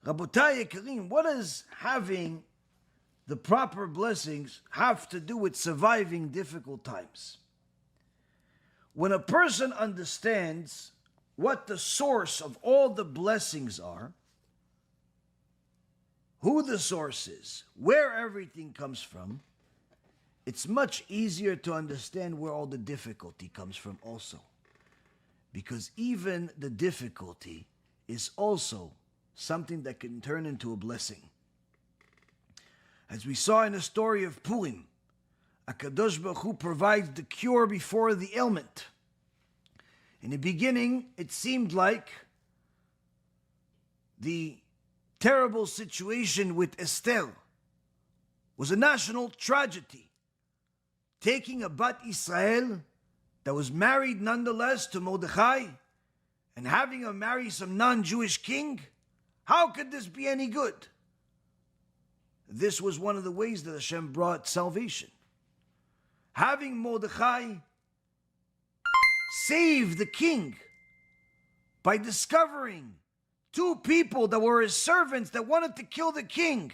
Rabotai Yekarim, what does having the proper blessings have to do with surviving difficult times? When a person understands what the source of all the blessings are, who the source is, where everything comes from, it's much easier to understand where all the difficulty comes from also. Because even the difficulty is also something that can turn into a blessing. As we saw in the story of Purim, HaKadosh Baruch Hu provides the cure before the ailment. In the beginning, it seemed like the terrible situation with Esther was a national tragedy. Taking a Bat Israel that was married nonetheless to Mordechai and having her marry some non-Jewish king, how could this be any good? This was one of the ways that Hashem brought salvation. Having Mordechai save the king by discovering two people that were his servants that wanted to kill the king,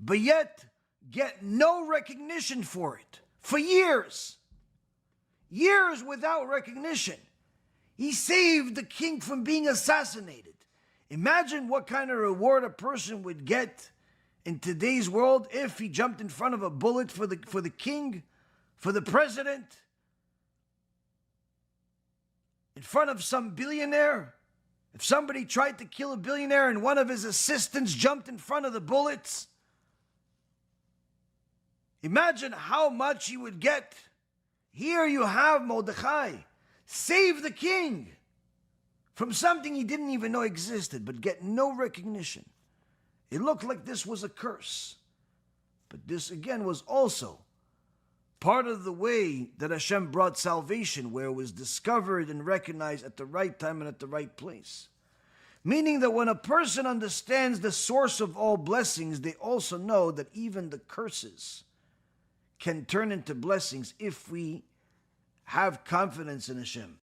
but yet get no recognition for it for years. Years without recognition. He saved the king from being assassinated. Imagine what kind of reward a person would get in today's world if he jumped in front of a bullet for the king, for the president, in front of some billionaire. If somebody tried to kill a billionaire and one of his assistants jumped in front of the bullets, imagine how much he would get. Here you have Mordechai save the king from something he didn't even know existed, but get no recognition. It looked like this was a curse. But this again was also part of the way that Hashem brought salvation, where it was discovered and recognized at the right time and at the right place. Meaning that when a person understands the source of all blessings, they also know that even the curses can turn into blessings if we have confidence in Hashem.